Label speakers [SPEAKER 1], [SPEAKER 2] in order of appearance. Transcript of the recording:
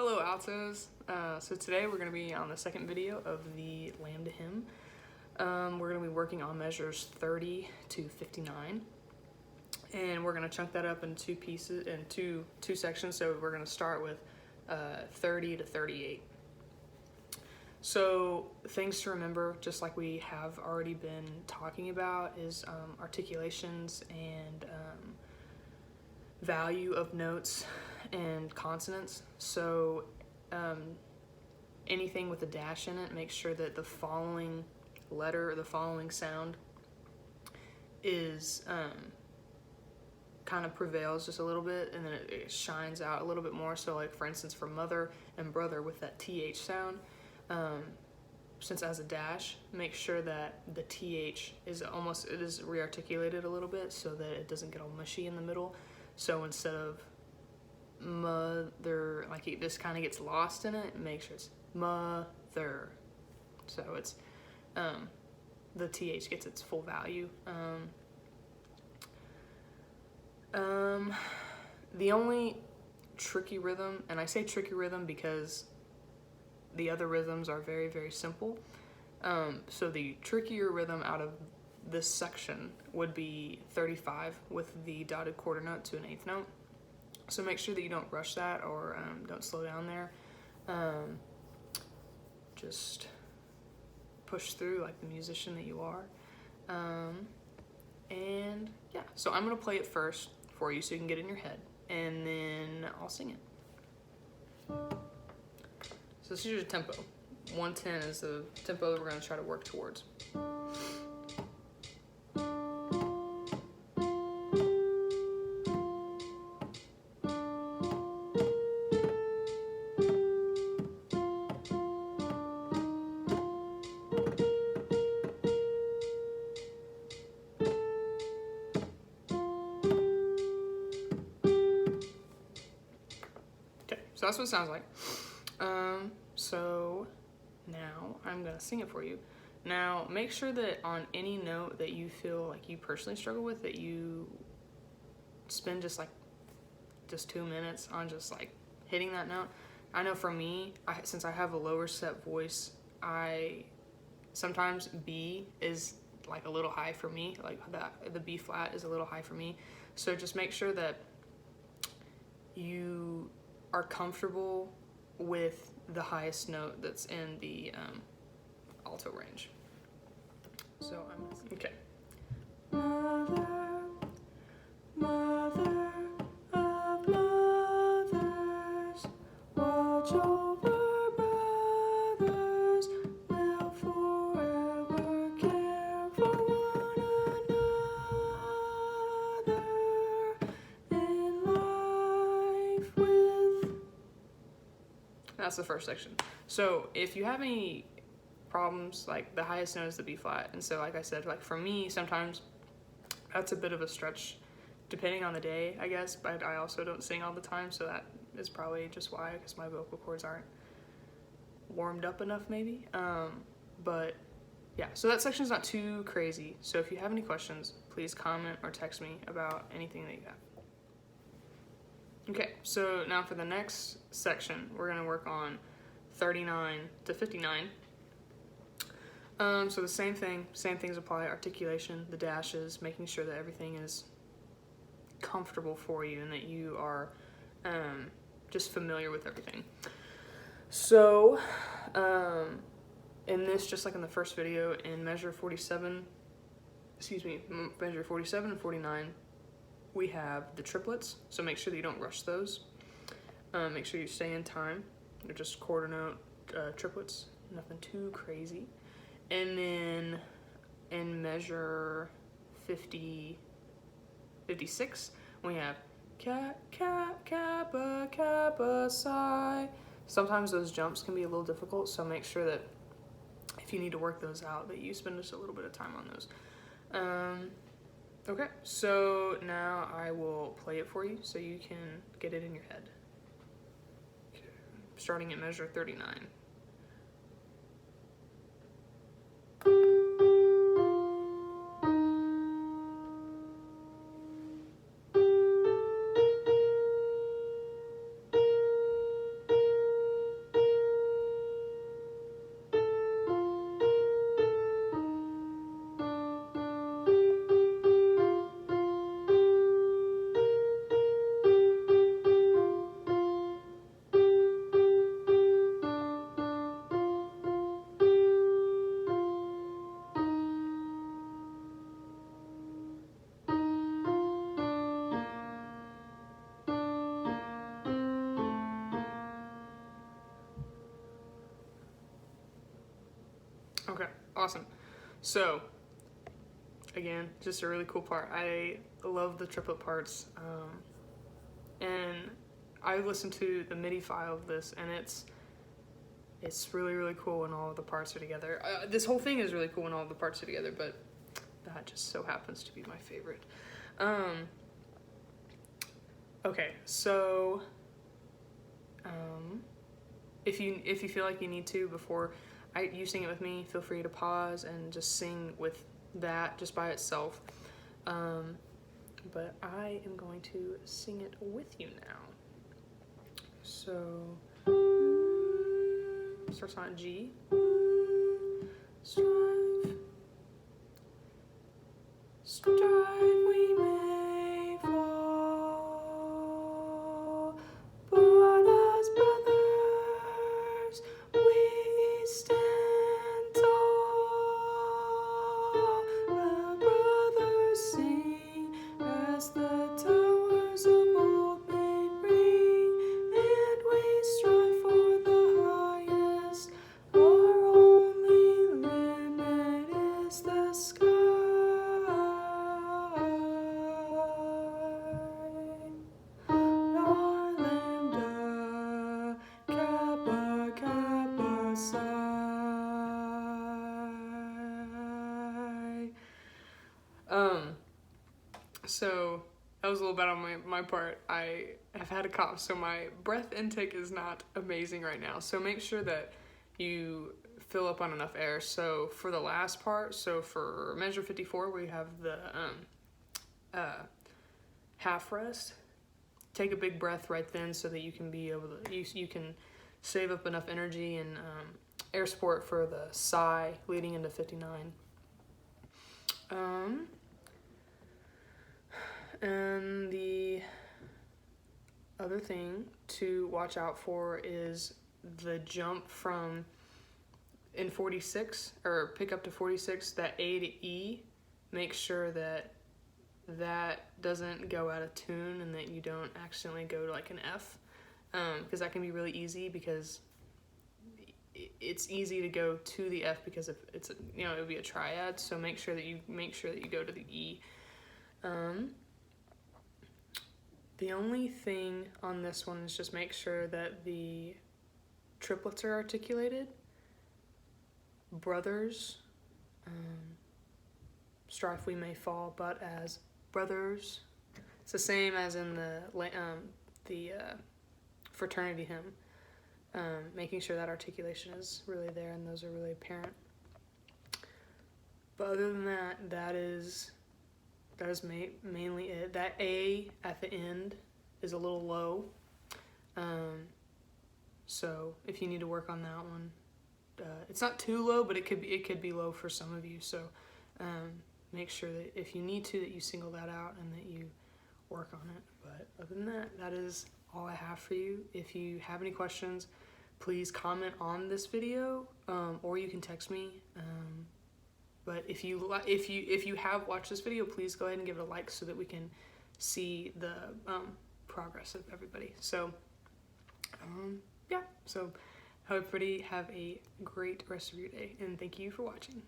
[SPEAKER 1] Hello, Altos. So today we're going to be on the second video of the Lambda hymn. We're going to be working on measures 30 to 59, and we're going to chunk that up in two pieces, in two sections. So we're going to start with 30 to 38. So things to remember, just like we have already been talking about, is articulations and value of notes and consonants. So anything with a dash in it, make sure that the following letter or the following sound is kind of prevails just a little bit, and then it shines out a little bit more. So like for instance, for mother and brother with that TH sound, since it has a dash, make sure that the TH is re-articulated a little bit so that it doesn't get all mushy in the middle. So instead of mother, like this kind of gets lost in it, make sure it's mother. So it's the TH gets its full value. The only tricky rhythm, and I say tricky rhythm because the other rhythms are very, very simple. So the trickier rhythm out of this section would be 35 with the dotted quarter note to an eighth note. So make sure that you don't rush that or don't slow down there. Just push through like the musician that you are. And yeah, so I'm gonna play it first for you so you can get it in your head, and then I'll sing it. So this is your tempo. 110 is the tempo that we're gonna try to work towards. So that's what it sounds like. So now I'm gonna sing it for you. Now make sure that on any note that you feel like you personally struggle with, that you spend just 2 minutes on just like hitting that note. I know for me, since I have a lower set voice, sometimes B is like a little high for me, like the B flat is a little high for me. So just make sure that you are comfortable with the highest note that's in the alto range. So okay. Mother, mother of mothers, watch over brothers, will forever care for one another in life with. That's the first section. So if you have any problems, like the highest note is the B flat, and so like I said, like for me, sometimes that's a bit of a stretch depending on the day, I guess, but I also don't sing all the time, so that is probably just why, because my vocal cords aren't warmed up enough maybe. But yeah, so that section is not too crazy. So if you have any questions, please comment or text me about anything that you have. Okay, so now for the next section, we're gonna work on 39 to 59. So the same things apply: articulation, the dashes, making sure that everything is comfortable for you and that you are just familiar with everything. So in this, just like in the first video, in measure 47 and 49, we have the triplets, so make sure that you don't rush those. Make sure you stay in time. They're just quarter note triplets, nothing too crazy. And then in measure 56, we have kappa, kappa, psi. Sometimes those jumps can be a little difficult, so make sure that if you need to work those out, that you spend just a little bit of time on those. Okay, so now I will play it for you so you can get it in your head. Okay. Starting at measure 39. Okay, awesome. So, again, just a really cool part. I love the triplet parts. And I listened to the MIDI file of this, and it's really, really cool when all of the parts are together. This whole thing is really cool when all of the parts are together, but that just so happens to be my favorite. Okay, so if you feel like you need to before you sing it with me, feel free to pause and just sing with that just by itself. But I am going to sing it with you now. So starts on G. Strive, strive, we may fall, but as brothers we stand tall. The brothers sing as the towers of old may ring, and we strive for the highest. Our only limit is the sky. Lambda, Kappa, Kappa, Psi. So that was a little bit on my part. I have had a cough, so my breath intake is not amazing right now. So make sure that you fill up on enough air. So for the last part, so for measure 54, we have the half rest. Take a big breath right then so that you can be able to, you can save up enough energy and air support for the sigh leading into 59. And the other thing to watch out for is the jump from in 46, or pick up to 46, that A to E. Make sure that that doesn't go out of tune and that you don't accidentally go to like an F, because that can be really easy, because it's easy to go to the F because if it's it would be a triad. So make sure that you go to the E. The only thing on this one is just make sure that the triplets are articulated. Brothers, strife we may fall, but as brothers. It's the same as in the fraternity hymn. Making sure that articulation is really there and those are really apparent. But other than that, that is mainly it. That A at the end is a little low. So if you need to work on that one, it's not too low, but it could be low for some of you. So make sure that if you need to, that you single that out and that you work on it. But other than that, that is all I have for you. If you have any questions, please comment on this video, or you can text me. But if you have watched this video, please go ahead and give it a like so that we can see the progress of everybody. So yeah, so hope everybody have a great rest of your day, and thank you for watching.